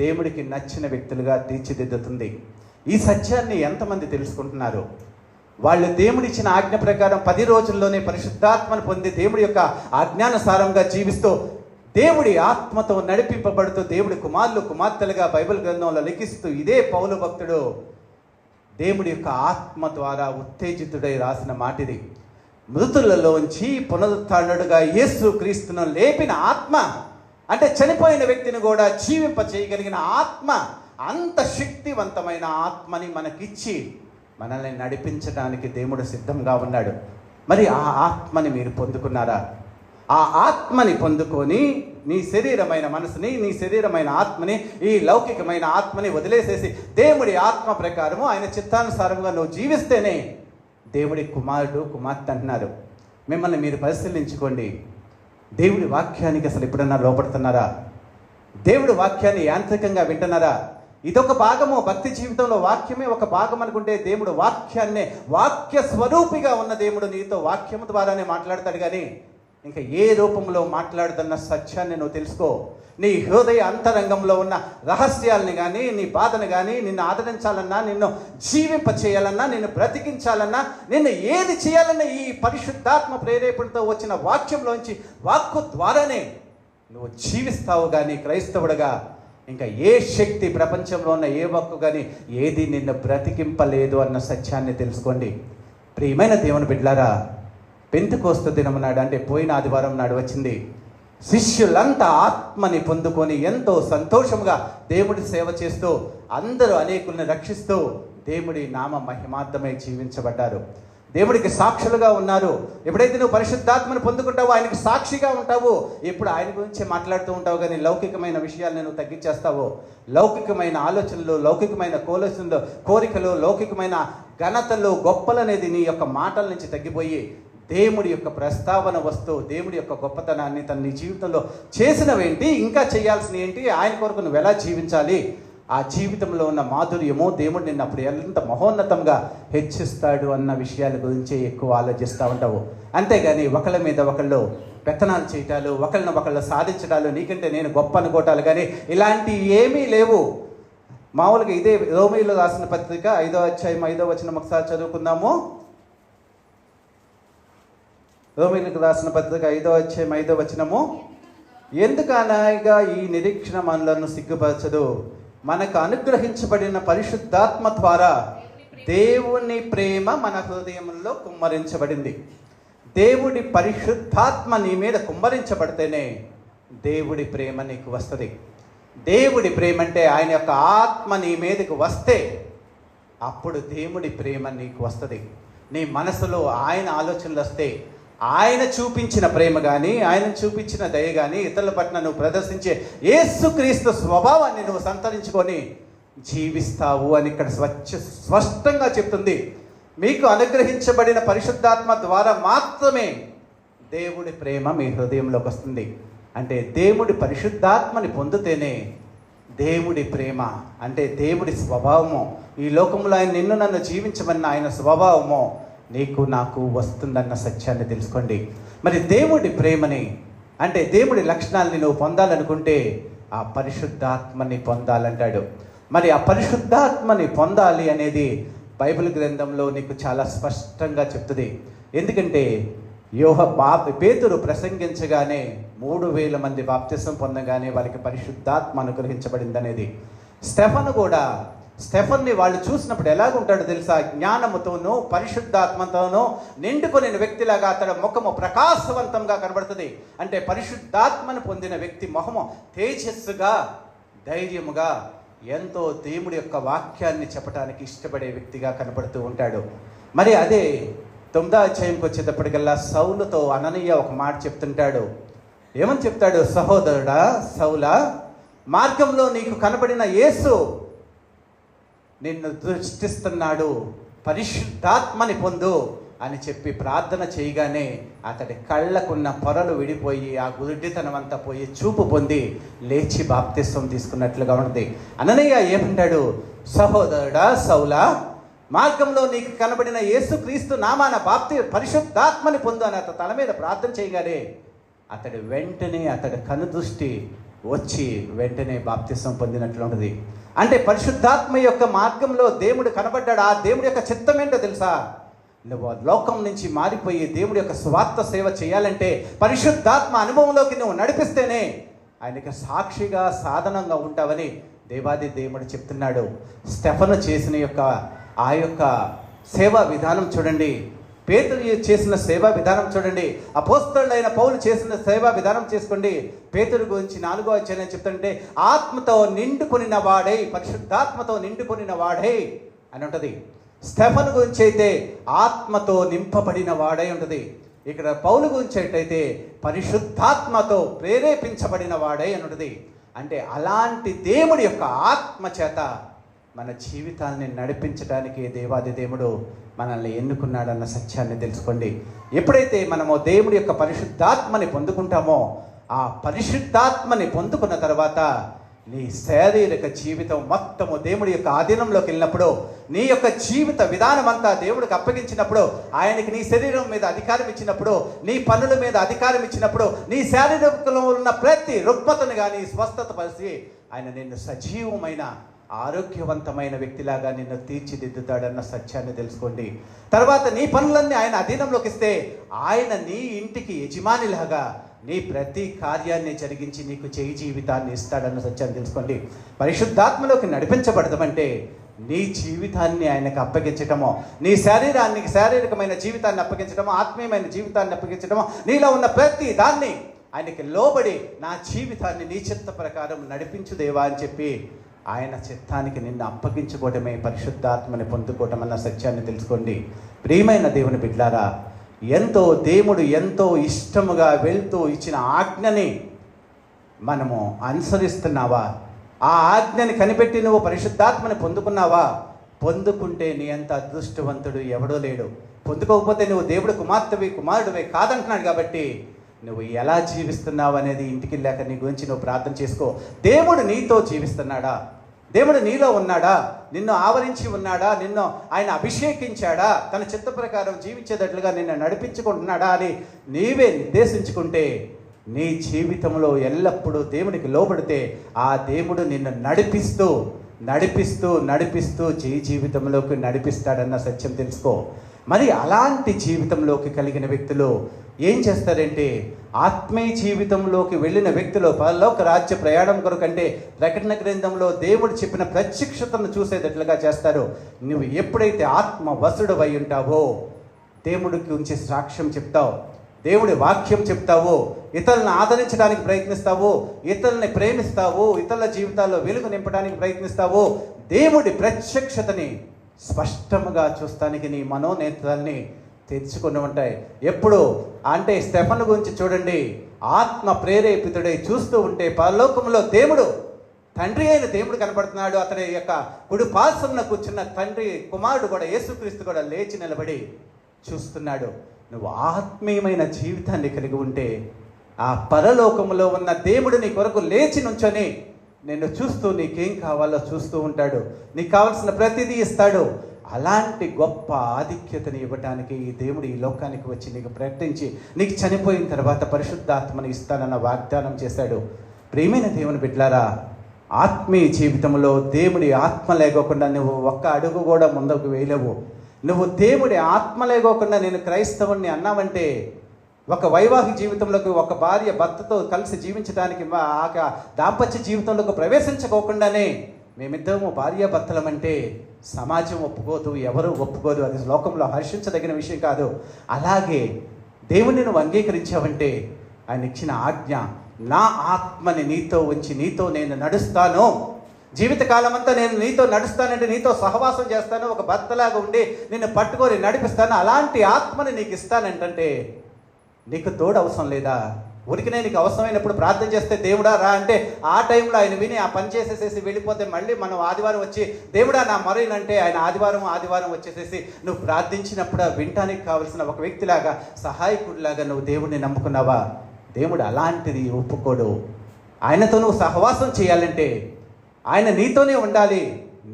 దేవుడికి నచ్చిన వ్యక్తులుగా తీర్చిదిద్దుతుంది. ఈ సత్యాన్ని ఎంతమంది తెలుసుకుంటున్నారు? వాళ్ళు దేవుడిచ్చిన ఆజ్ఞ ప్రకారం 10 రోజుల్లోనే పరిశుద్ధాత్మను పొంది దేవుడి యొక్క ఆజ్ఞానుసారంగా జీవిస్తూ దేవుడి ఆత్మతో నడిపింపబడుతూ దేవుడి కుమారులు కుమార్తెలుగా బైబిల్ గ్రంథంలో లిఖిస్తూ ఇదే పౌలు భక్తుడు దేవుడి యొక్క ఆత్మ ద్వారా ఉత్తేజితుడై రాసిన మాటిది. మృతులలోంచి పునరుత్థానుడుగా యేసు క్రీస్తును లేపిన ఆత్మ అంటే చనిపోయిన వ్యక్తిని కూడా జీవింప చేయగలిగిన ఆత్మ, అంత శక్తివంతమైన ఆత్మని మనకిచ్చి మనల్ని నడిపించడానికి దేవుడు సిద్ధంగా ఉన్నాడు. మరి ఆ ఆత్మని మీరు పొందుకున్నారా? ఆ ఆత్మని పొందుకొని నీ శరీరమైన మనసుని, నీ శరీరమైన ఆత్మని, ఈ లౌకికమైన ఆత్మని వదిలేసేసి దేవుడి ఆత్మ ప్రకారము ఆయన చిత్తానుసారంగా నువ్వు జీవిస్తేనే దేవుడి కుమారుడు కుమార్తె అంటున్నారు. మిమ్మల్ని మీరు పరిశీలించుకోండి. దేవుడి వాక్యానికి అసలు ఎప్పుడన్నా లోపడుతున్నారా? దేవుడి వాక్యాన్ని యాంత్రికంగా వింటున్నారా? ఇదొక భాగము, భక్తి జీవితంలో వాక్యమే ఒక భాగం అనుకుంటే దేవుడు వాక్యాన్నే, వాక్య స్వరూపిగా ఉన్న దేవుడు నీతో వాక్యము ద్వారానే మాట్లాడతాడు. కానీ ఇంకా ఏ రూపంలో మాట్లాడుతున్న సత్యాన్ని నువ్వు తెలుసుకో. నీ హృదయ అంతరంగంలో ఉన్న రహస్యాలని కానీ, నీ బాధను కానీ, నిన్ను ఆదరించాలన్నా, నిన్ను జీవింప చేయాలన్నా, నిన్ను బ్రతికించాలన్నా, నిన్ను ఏది చేయాలన్నా ఈ పరిశుద్ధాత్మ ప్రేరేపణతో వచ్చిన వాక్యంలోంచి, వాక్కు ద్వారానే నువ్వు జీవిస్తావు. కానీ క్రైస్తవుడుగా ఇంకా ఏ శక్తి ప్రపంచంలో ఉన్న ఏ వాక్కు కానీ ఏది నిన్ను బ్రతికింపలేదు అన్న సత్యాన్ని తెలుసుకోండి. ప్రియమైన దేవుని బిడ్డలారా, పెంతెకోస్తు దినం నాడు అంటే పోయిన ఆదివారం నాడు వచ్చింది. శిష్యులంతా ఆత్మని పొందుకొని ఎంతో సంతోషంగా దేవుడి సేవ చేస్తూ అందరూ అనేకుల్ని రక్షిస్తూ దేవుడి నామ మహిమార్థమై జీవించబడ్డారు. దేవుడికి సాక్షులుగా ఉన్నారు. ఎప్పుడైతే నువ్వు పరిశుద్ధాత్మను పొందుకుంటావో ఆయనకి సాక్షిగా ఉంటావు. ఎప్పుడు ఆయన గురించి మాట్లాడుతూ ఉంటావు కానీ లౌకికమైన విషయాలను నువ్వు తగ్గించేస్తావు. లౌకికమైన ఆలోచనలు, లౌకికమైన కోరికలు, లౌకికమైన ఘనతలు, గొప్పలు అనేది నీ యొక్క మాటల నుంచి తగ్గిపోయి దేవుడి యొక్క ప్రస్తావన వస్తూ దేవుడి యొక్క గొప్పతనాన్ని తన నీ జీవితంలో చేసినవేంటి, ఇంకా చేయాల్సిన ఏంటి, ఆయన కొరకు నువ్వు ఎలా జీవించాలి, ఆ జీవితంలో ఉన్న మాధుర్యము దేవుడు నిన్ను అప్పుడు ఎంత మహోన్నతంగా హెచ్చిస్తాడు అన్న విషయాల గురించి ఎక్కువ ఆలోచిస్తూ ఉంటావు. అంతేగాని ఒకళ్ళ మీద ఒకళ్ళు పెత్తనాలు చేయటాలు, ఒకళ్ళ సాధించడాలు, నీకంటే నేను గొప్ప అనుకోవటాలు కానీ ఇలాంటివి ఏమీ లేవు. మామూలుగా ఇదే రోమీయులు రాసిన పత్రిక 5వ అధ్యాయం 5వ వచనం ఒకసారి చదువుకుందాము. రోమీయులకు రాసిన పత్రిక 5వ అధ్యాయం 5వ వచనము. ఎందుకనగా ఈ నిరీక్షణ మనలను సిగ్గుపరచదు, మనకు అనుగ్రహించబడిన పరిశుద్ధాత్మ ద్వారా దేవుని ప్రేమ మన హృదయంలో కుమ్మరించబడింది. దేవుడి పరిశుద్ధాత్మ నీ మీద కుమ్మరించబడితేనే దేవుడి ప్రేమ నీకు వస్తుంది. దేవుడి ప్రేమ అంటే ఆయన యొక్క ఆత్మ నీ మీదకి వస్తే అప్పుడు దేవుడి ప్రేమ నీకు వస్తుంది. నీ మనసులో ఆయన ఆలోచనలు వస్తే, ఆయన చూపించిన ప్రేమ కానీ, ఆయన చూపించిన దయ కానీ, ఇతరుల పట్ల నువ్వు ప్రదర్శించే యేసుక్రీస్తు స్వభావాన్ని నువ్వు సంతరించుకొని జీవిస్తావు అని ఇక్కడ స్పష్టంగా చెప్తుంది. మీకు అనుగ్రహించబడిన పరిశుద్ధాత్మ ద్వారా మాత్రమే దేవుడి ప్రేమ మీ హృదయంలోకి వస్తుంది. అంటే దేవుడి పరిశుద్ధాత్మని పొందితేనే దేవుడి ప్రేమ అంటే దేవుడి స్వభావము, ఈ లోకంలో ఆయన నిన్ను నన్ను జీవించమన్న ఆయన స్వభావము నీకు నాకు వస్తుందన్న సత్యాన్ని తెలుసుకోండి. మరి దేవుడి ప్రేమని అంటే దేవుడి లక్షణాలని నువ్వు పొందాలనుకుంటే ఆ పరిశుద్ధాత్మని పొందాలంటాడు. మరి ఆ పరిశుద్ధాత్మని పొందాలి అనేది బైబిల్ గ్రంథంలో నీకు చాలా స్పష్టంగా చెప్తుంది. ఎందుకంటే పేతురు ప్రసంగించగానే 3000 మంది బాప్తిసం పొందగానే వారికి పరిశుద్ధాత్మ అనుగ్రహించబడింది అనేది. స్టెఫన్ని వాళ్ళు చూసినప్పుడు ఎలాగుంటాడో తెలుసా? జ్ఞానముతోనూ పరిశుద్ధాత్మతోనూ నిండుకొనిన వ్యక్తిలాగా అతడు ముఖము ప్రకాశవంతంగా కనబడుతుంది. అంటే పరిశుద్ధాత్మను పొందిన వ్యక్తి మొహము తేజస్సుగా, ధైర్యముగా, ఎంతో దేవుడి యొక్క వాక్యాన్ని చెప్పడానికి ఇష్టపడే వ్యక్తిగా కనబడుతూ ఉంటాడు. మరి అదే 9వ అధ్యాయంకి వచ్చేటప్పటికల్లా సౌలుతో అననీయ ఒక మాట చెప్తుంటాడు. ఏమని చెప్తాడు? సహోదరుడా సౌలా, మార్గంలో నీకు కనబడిన యేసు నిన్ను దృష్టిస్తున్నాడు, పరిశుద్ధాత్మని పొందు అని చెప్పి ప్రార్థన చేయగానే అతడి కళ్ళకున్న పొరలు విడిపోయి ఆ గుడ్డితనం అంతా పోయి చూపు పొంది లేచి బాప్తిస్వం తీసుకున్నట్లుగా ఉంది. అననీయ ఏమంటాడు? సహోదరుడా సౌలా, మార్గంలో నీకు కనబడిన యేసుక్రీస్తు నామాన పరిశుద్ధాత్మని పొందు అని అతను తల మీద ప్రార్థన చేయగానే అతడి కనుదృష్టి వచ్చి వెంటనే బాప్తిస్వం పొందినట్లు ఉంటుంది. అంటే పరిశుద్ధాత్మ యొక్క మార్గంలో దేవుడు కనబడ్డాడు. ఆ దేవుడి యొక్క చిత్తం ఏంటో తెలుసా? నువ్వు లోకం నుంచి మారిపోయి దేవుడి యొక్క స్వార్థ సేవ చేయాలంటే పరిశుద్ధాత్మ అనుభవంలోకి నువ్వు నడిపిస్తేనే ఆయనకి సాక్షిగా సాధనంగా ఉంటావని దేవాది దేవుడు చెప్తున్నాడు. స్టెఫను చేసిన ఆ యొక్క సేవా విధానం చూడండి, పేతురు చేసిన సేవా విధానం చూడండి, అపోస్తలుడైన పౌలు చేసిన సేవా విధానం చేసుకోండి. పేతురు గురించి 4వ అధ్యాయం చెప్తుంటే ఆత్మతో నిండుకొనిన వాడై, పరిశుద్ధాత్మతో నిండుకొనిన వాడై అని ఉంటుంది. స్టెఫను గురించి అయితే ఆత్మతో నింపబడిన వాడై ఉంటుంది. ఇక్కడ పౌలు గురించి అయితే పరిశుద్ధాత్మతో ప్రేరేపించబడిన వాడై అని ఉంటుంది. అంటే అలాంటి దేవుడి యొక్క ఆత్మ చేత మన జీవితాన్ని నడిపించడానికి దేవాది దేవుడు మనల్ని ఎన్నుకున్నాడన్న సత్యాన్ని తెలుసుకోండి. ఎప్పుడైతే మనము దేవుడి యొక్క పరిశుద్ధాత్మని పొందుకుంటామో, ఆ పరిశుద్ధాత్మని పొందుకున్న తర్వాత నీ శారీరక జీవితం మొత్తము దేవుడి యొక్క ఆధీనంలోకి వెళ్ళినప్పుడు, నీ యొక్క జీవిత విధానం అంతా దేవుడికి అప్పగించినప్పుడు, ఆయనకి నీ శరీరం మీద అధికారం ఇచ్చినప్పుడు, నీ పనుల మీద అధికారం ఇచ్చినప్పుడు, నీ శారీరకంలో ఉన్న ప్రతి రుగ్మతను కానీ స్వస్థత పరిచి ఆయన నిన్ను సజీవమైన ఆరోగ్యవంతమైన వ్యక్తిలాగా నిన్ను తీర్చిదిద్దుతాడన్న సత్యాన్ని తెలుసుకోండి. తర్వాత నీ పనులన్నీ ఆయన అధీనంలోకి ఇస్తే ఆయన నీ ఇంటికి యజమానిలాగా నీ ప్రతి కార్యాన్ని జరిగించి నీకు చేయి జీవితాన్ని ఇస్తాడన్న సత్యాన్ని తెలుసుకోండి. పరిశుద్ధాత్మలోకి నడిపించబడదామంటే నీ జీవితాన్ని ఆయనకు అప్పగించటమో, నీ శారీరకమైన జీవితాన్ని అప్పగించడమో, ఆత్మీయమైన జీవితాన్ని అప్పగించడమో, నీలో ఉన్న ప్రతి దాన్ని ఆయనకి లోబడి నా జీవితాన్ని నీ చిత్త ప్రకారం నడిపించు దేవా అని చెప్పి ఆయన చిత్తానికి నిన్ను అప్పగించుకోవటమే పరిశుద్ధాత్మని పొందుకోవటం అన్న సత్యాన్ని తెలుసుకోండి. ప్రియమైన దేవుని బిడ్డలారా, దేవుడు ఎంతో ఇష్టముగా వెళ్తూ ఇచ్చిన ఆజ్ఞని మనము అనుసరిస్తున్నావా? ఆ ఆజ్ఞని కనిపెట్టి నువ్వు పరిశుద్ధాత్మని పొందుకున్నావా? పొందుకుంటే నీ అంత అదృష్టవంతుడు ఎవడో లేడు. పొందుకోకపోతే నువ్వు దేవుడు కుమారుడివే కాదంటున్నాడు. కాబట్టి నువ్వు ఎలా జీవిస్తున్నావు అనేది ఇంటికి వెళ్ళాక నీ గురించి నువ్వు ప్రార్థన చేసుకో. దేవుడు నీతో జీవిస్తున్నాడా? దేవుడు నీలో ఉన్నాడా, నిన్ను ఆవరించి ఉన్నాడా, నిన్ను ఆయన అభిషేకించాడా, తన చిత్త ప్రకారం జీవించేటట్లుగా నిన్ను నడిపించుకుంటున్నాడా అని నీవే నిర్దేశించుకుంటే, నీ జీవితంలో ఎల్లప్పుడూ దేవునికి లోబడితే ఆ దేవుడు నిన్ను నడిపిస్తూ నడిపిస్తూ నడిపిస్తూ జీవితంలోకి నడిపిస్తాడన్న సత్యం తెలుసుకో. మరి అలాంటి జీవితంలోకి కలిగిన వ్యక్తులు ఏం చేస్తారంటే, ఆత్మీయ జీవితంలోకి వెళ్ళిన వ్యక్తులు పరలోక రాజ్య ప్రయాణం కొరకంటే ప్రకటన గ్రంథంలో దేవుడు చెప్పిన ప్రత్యక్షతను చూసేటట్లుగా చేస్తారు. నువ్వు ఎప్పుడైతే ఆత్మ వసుడు అయి ఉంటావో, దేవుడికి ఉంచి సాక్ష్యం చెప్తావు, దేవుడి వాక్యం చెప్తావు, ఇతరులను ఆదరించడానికి ప్రయత్నిస్తావు, ఇతరుల్ని ప్రేమిస్తావు, ఇతరుల జీవితాల్లో వెలుగు నింపడానికి ప్రయత్నిస్తావు, దేవుడి ప్రత్యక్షతని స్పష్టంగా చూస్తానికి నీ మనోనేత్రాల్ని తెచ్చుకొని ఉంటాయి. ఎప్పుడు అంటే స్టెఫను గురించి చూడండి, ఆత్మ ప్రేరేపితుడై చూస్తూ ఉంటే పరలోకంలో దేవుడు, తండ్రి అయిన దేవుడు కనబడుతున్నాడు. అతని యొక్క కుడి పార్శ్వమున కూర్చున్న తండ్రి కుమారుడు కూడా, యేసుక్రీస్తు కూడా లేచి నిలబడి చూస్తున్నాడు. నువ్వు ఆత్మీయమైన జీవితాన్ని కలిగి ఉంటే ఆ పరలోకంలో ఉన్న దేవుడు నీ కొరకు లేచి నుంచొని నిన్ను చూస్తూ నీకేం కావాలో చూస్తూ ఉంటాడు, నీకు కావాల్సిన ప్రతిదీ ఇస్తాడు. అలాంటి గొప్ప ఆధిక్యతని ఇవ్వడానికి ఈ దేవుడు ఈ లోకానికి వచ్చి నీకు ప్రకటించి నీకు చనిపోయిన తర్వాత పరిశుద్ధాత్మని ఇస్తానన్న వాగ్దానం చేశాడు. ప్రియమైన దేవుని బిడ్డలారా, ఆత్మీయ జీవితంలో దేవుడి ఆత్మ లేకోకుండా నువ్వు ఒక్క అడుగు కూడా ముందుకు వేయలేవు. నువ్వు దేవుడి ఆత్మ లేకోకుండా నేను క్రైస్తవుని అన్నావంటే, ఒక వైవాహిక జీవితంలోకి ఒక భార్య భర్తతో కలిసి జీవించడానికి ఆ దాంపత్య జీవితంలోకి ప్రవేశించుకోకుండానే మేమిద్దరము భార్యాభర్తలమంటే సమాజం ఒప్పుకోదు, ఎవరు ఒప్పుకోదు, అది లోకంలో హర్షించదగిన విషయం కాదు. అలాగే దేవుని నువ్వు అంగీకరించావంటే ఆయన ఇచ్చిన ఆజ్ఞ, నా ఆత్మని నీతో ఉంచి నీతో నేను నడుస్తాను, జీవితకాలం అంతా నేను నీతో నడుస్తానంటే, నీతో సహవాసం చేస్తాను, ఒక భర్తలాగా ఉండి నిన్ను పట్టుకొని నడిపిస్తాను, అలాంటి ఆత్మని నీకు ఇస్తానంటే నీకు తోడు అవసరం లేదా? ఉరికినే నీకు అవసరమైనప్పుడు ప్రార్థన చేస్తే దేవుడా రా అంటే ఆ టైంలో ఆయన విని ఆ పని చేసేసేసి వెళ్ళిపోతే మళ్ళీ మనం ఆదివారం వచ్చి దేవుడా నా మరేనంటే ఆయన ఆదివారం వచ్చేసేసి నువ్వు ప్రార్థించినప్పుడు వినటానికి కావలసిన ఒక వ్యక్తిలాగా, సహాయకుడిలాగా నువ్వు దేవుడిని నమ్ముకున్నావా? దేవుడు అలాంటిది ఒప్పుకోడు. ఆయనతో నువ్వు సహవాసం చేయాలంటే ఆయన నీతోనే ఉండాలి,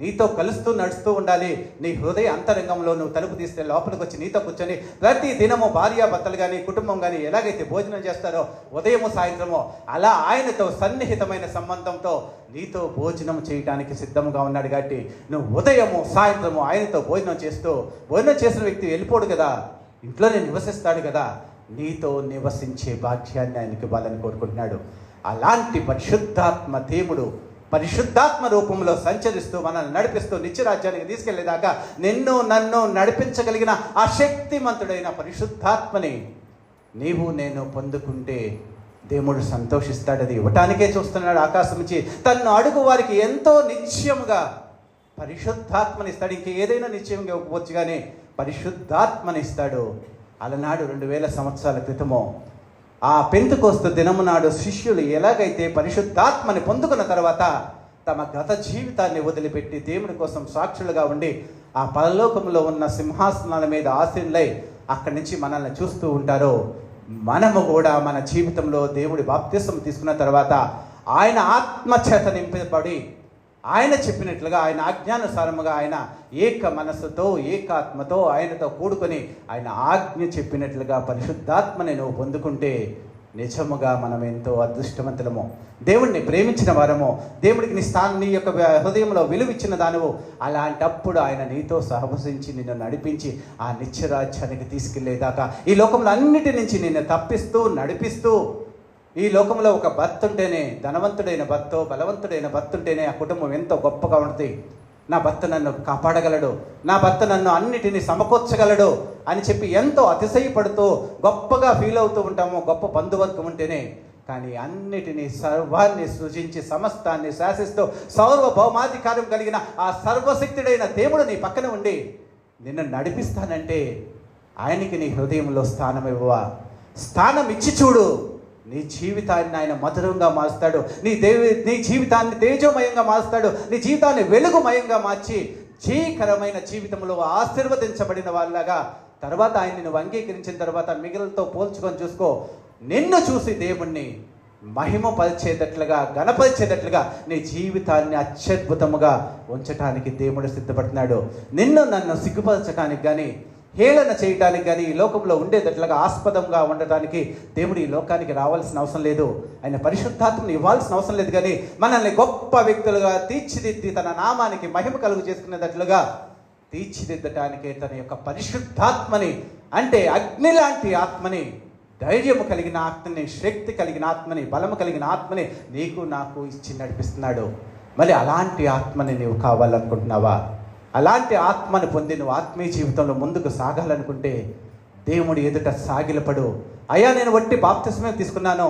నీతో కలుస్తూ నడుస్తూ ఉండాలి. నీ హృదయ అంతరంగంలో నువ్వు తలుపు తీస్తే లోపలికి వచ్చి నీతో కూర్చొని ప్రతి దినము భార్యాభర్తలు కానీ కుటుంబం కానీ ఎలాగైతే భోజనం చేస్తారో ఉదయము సాయంత్రమో, అలా ఆయనతో సన్నిహితమైన సంబంధంతో నీతో భోజనం చేయడానికి సిద్ధంగా ఉన్నాడు. కాబట్టి నువ్వు ఉదయము సాయంత్రము ఆయనతో భోజనం చేసిన వ్యక్తి వెళ్ళిపోడు కదా, ఇంట్లోనే నివసిస్తాడు కదా, నీతో నివసించే భాగ్యాన్ని ఆయనకి ఇవ్వాలని కోరుకుంటున్నాడు. అలాంటి పరిశుద్ధాత్మ దేవుడు పరిశుద్ధాత్మ రూపంలో సంచరిస్తూ మనల్ని నడిపిస్తూ నిత్యరాజ్యానికి తీసుకెళ్లేదాకా నన్ను నడిపించగలిగిన ఆ శక్తిమంతుడైన పరిశుద్ధాత్మని నీవు నేను పొందుకుంటే దేవుడు సంతోషిస్తాడు. అది ఇవ్వటానికే చూస్తున్నాడు. ఆకాశం నుంచి తన్ను అడుగు వారికి ఎంతో నిశ్చయముగా పరిశుద్ధాత్మని ఇస్తాడు. ఇంక ఏదైనా నిశ్చయంగా ఇవ్వచ్చు కానీ పరిశుద్ధాత్మని ఇస్తాడు. అలనాడు 2000 సంవత్సరాల క్రితమో ఆ పెంతెకోస్తు దినము నాడు శిష్యులు ఎలాగైతే పరిశుద్ధాత్మని పొందుకున్న తర్వాత తమ గత జీవితాన్ని వదిలిపెట్టి దేవుని కోసం సాక్షులుగా ఉండి ఆ పరలోకంలో ఉన్న సింహాసనాల మీద ఆసీనులై అక్కడి నుంచి మనల్ని చూస్తూ ఉంటారో, మనము కూడా మన జీవితంలో దేవుడి బాప్తిసం తీసుకున్న తర్వాత ఆయన ఆత్మ చేత నింపబడి ఆయన చెప్పినట్లుగా ఆయన ఆజ్ఞానుసారముగా ఆయన ఏక మనస్సుతో ఏకాత్మతో ఆయనతో కూడుకొని ఆయన ఆజ్ఞ చెప్పినట్లుగా పరిశుద్ధాత్మని నువ్వు పొందుకుంటే నిజముగా మనం ఎంతో అదృష్టవంతులము, దేవుణ్ణి ప్రేమించిన వారము, దేవుడికి నీ యొక్క హృదయంలో విలువిచ్చిన దానవు. అలాంటప్పుడు ఆయన నీతో సహవసించి నిన్ను నడిపించి ఆ నిత్యరాజ్యానికి తీసుకెళ్లేదాకా ఈ లోకంలో అన్నిటి నుంచి నిన్ను తప్పిస్తూ నడిపిస్తూ, ఈ లోకంలో ఒక భర్త ఉంటేనే, ధనవంతుడైన భర్త బలవంతుడైన భర్త ఉంటేనే ఆ కుటుంబం ఎంతో గొప్పగా ఉంటుంది. నా భర్త నన్ను కాపాడగలడు, నా భర్త నన్ను అన్నిటినీ సమకూర్చగలడు అని చెప్పి ఎంతో అతిశయపడుతూ గొప్పగా ఫీల్ అవుతూ ఉంటాము గొప్ప బంధువర్గం ఉంటేనే. కానీ అన్నిటినీ సర్వాన్ని సృజించి సమస్తాన్ని శాసిస్తూ సార్వభౌమాధికారం కలిగిన ఆ సర్వశక్తుడైన దేవుడు నీ పక్కన ఉండి నిన్ను నడిపిస్తానంటే ఆయనకి నీ హృదయంలో స్థానం ఇవ్వవా? స్థానం ఇచ్చి చూడు, నీ జీవితాన్ని ఆయన మధురంగా మారుస్తాడు, నీ జీవితాన్ని తేజోమయంగా మారుస్తాడు, నీ జీవితాన్ని వెలుగుమయంగా మార్చి జయకరమైన జీవితంలో ఆశీర్వదించబడిన వాళ్ళగా తర్వాత ఆయన్ని నువ్వు అంగీకరించిన తర్వాత మిగిలితో పోల్చుకొని చూసుకో. నిన్ను చూసి దేవుణ్ణి మహిమపరిచేటట్లుగా, గణపరిచేటట్లుగా నీ జీవితాన్ని అత్యద్భుతముగా ఉంచటానికి దేవుడు సిద్ధపడుతున్నాడు. నిన్ను నన్ను సిగ్గుపరచడానికి కానీ, హేళన చేయడానికి కానీ, ఈ లోకంలో ఉండేటట్లుగా ఆస్పదంగా ఉండటానికి దేవుడు ఈ లోకానికి రావాల్సిన అవసరం లేదు. ఆయన పరిశుద్ధాత్మను ఇవ్వాల్సిన అవసరం లేదు. కానీ మనల్ని గొప్ప వ్యక్తులుగా తీర్చిదిద్ది తన నామానికి మహిమ కలుగు చేసుకునేటట్లుగా తీర్చిదిద్దటానికే తన యొక్క పరిశుద్ధాత్మని, అంటే అగ్ని లాంటి ఆత్మని, ధైర్యము కలిగిన ఆత్మని, శక్తి కలిగిన ఆత్మని, బలము కలిగిన ఆత్మని నీకు నాకు ఇచ్చి నడిపిస్తున్నాడు. మరి అలాంటి ఆత్మని నీవు కావాలనుకుంటున్నావా? అలాంటి ఆత్మను పొంది నువ్వు ఆత్మీయ జీవితంలో ముందుకు సాగాలనుకుంటే దేవుడి ఎదుట సాగిలపడు. అయ్యా, నేను వట్టి బాప్తిస్మే తీసుకున్నాను,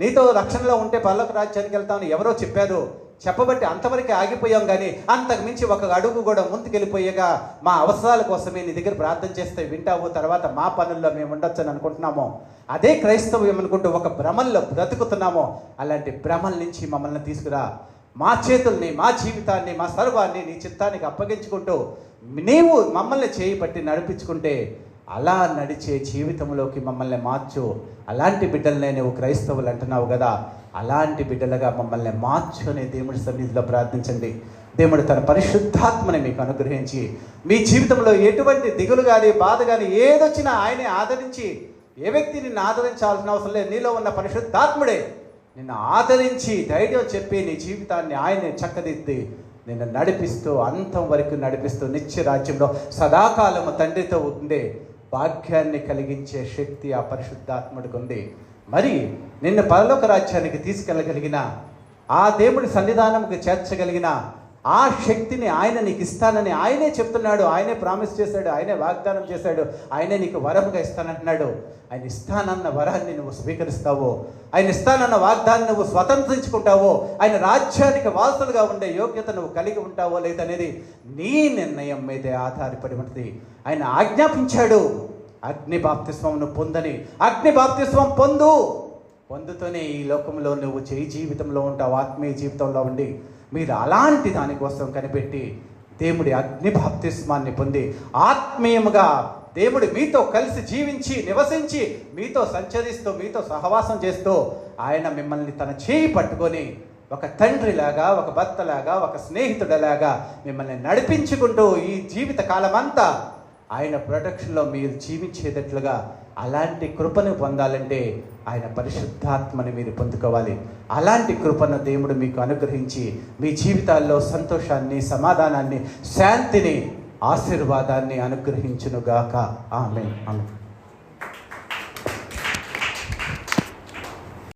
నీతో రక్షణలో ఉంటే పరలోక రాజ్యానికి వెళ్తామని ఎవరో చెప్పారు, చెప్పబట్టి అంతవరకే ఆగిపోయాం. కానీ అంతకు మించి ఒక అడుగు కూడా ముందుకెళ్ళిపోయేగా మా అవసరాల కోసమే నీ దగ్గర ప్రార్థన చేస్తే వింటావు, తర్వాత మా పనుల్లో మేము ఉండొచ్చని అనుకుంటున్నాము. అదే క్రైస్తవ్యం అనుకుంటూ ఒక భ్రమల్లో బ్రతుకుతున్నామో, అలాంటి భ్రమల నుంచి మమ్మల్ని తీసుకురా. మా చేతుల్ని, మా జీవితాన్ని, మా సర్వాన్ని నీ చిత్తానికి అప్పగించుకుంటూ నీవు మమ్మల్ని చేయి పట్టి నడిపించుకుంటే అలా నడిచే జీవితంలోకి మమ్మల్ని మార్చు. అలాంటి బిడ్డలనే నువ్వు క్రైస్తవులు అంటున్నావు కదా, అలాంటి బిడ్డలుగా మమ్మల్ని మార్చు అని దేవుడి సన్నిధిలో ప్రార్థించండి. దేవుడు తన పరిశుద్ధాత్మని మీకు అనుగ్రహించి మీ జీవితంలో ఎటువంటి దిగులు కానీ, బాధ కానీ ఏదొచ్చినా ఆయనే ఆదరించి, ఏ వ్యక్తి నిన్ను ఆదరించాల్సిన అవసరం లేదు. నీలో ఉన్న పరిశుద్ధాత్ముడే నిన్ను ఆదరించి ధైర్యం చెప్పి నీ జీవితాన్ని ఆయనే చక్కదిద్ది నిన్ను నడిపిస్తూ, అంతం వరకు నడిపిస్తూ నిత్య రాజ్యంలో సదాకాలము తండ్రితో ఉండే భాగ్యాన్ని కలిగించే శక్తి ఆ పరిశుద్ధాత్ముడికి ఉంది. మరి నిన్ను పరలోక రాజ్యానికి తీసుకెళ్ళగలిగిన, ఆ దేవుడి సన్నిధానంకి చేర్చగలిగిన ఆ శక్తిని ఆయన నీకు ఇస్తానని ఆయనే చెప్తున్నాడు. ఆయనే ప్రామిస్ చేశాడు, ఆయనే వాగ్దానం చేశాడు, ఆయనే నీకు వరముగా ఇస్తానంటున్నాడు. ఆయన ఇస్తానన్న వరాన్ని నువ్వు స్వీకరిస్తావో, ఆయన ఇస్తానన్న వాగ్దాన్ని నువ్వు స్వతంత్రించుకుంటావో, ఆయన రాజ్యానికి వారసులుగా ఉండే యోగ్యత నువ్వు కలిగి ఉంటావో లేదనేది నీ నిర్ణయం మీదే ఆధారపడి ఉంటుంది. ఆయన ఆజ్ఞాపించాడు, అగ్ని బాప్తిస్మమును పొందని. అగ్ని బాప్తిస్మం పొందుతూనే ఈ లోకంలో నువ్వు చేయి జీవితంలో ఉంటావు, ఆత్మీయ జీవితంలో ఉండి. మీరు అలాంటి దానికోసం కనిపెట్టి దేవుడి అగ్ని బాప్తిస్మాన్ని పొంది ఆత్మీయముగా దేవుడు మీతో కలిసి జీవించి, నివసించి, మీతో సంచరిస్తూ, మీతో సహవాసం చేస్తూ ఆయన మిమ్మల్ని తన చేయి పట్టుకొని ఒక తండ్రిలాగా, ఒక భర్తలాగా, ఒక స్నేహితుడిలాగా మిమ్మల్ని నడిపించుకుంటూ ఈ జీవిత కాలమంతా ఆయన ప్రొటెక్షన్లో మీరు జీవించేటట్లుగా అలాంటి కృపను పొందాలంటే ఆయన పరిశుద్ధాత్మని మీరు పొందుకోవాలి. అలాంటి కృపను దేవుడు మీకు అనుగ్రహించి మీ జీవితాల్లో సంతోషాన్ని, సమాధానాన్ని, శాంతిని, ఆశీర్వాదాన్ని అనుగ్రహించునుగాక. ఆమేన్.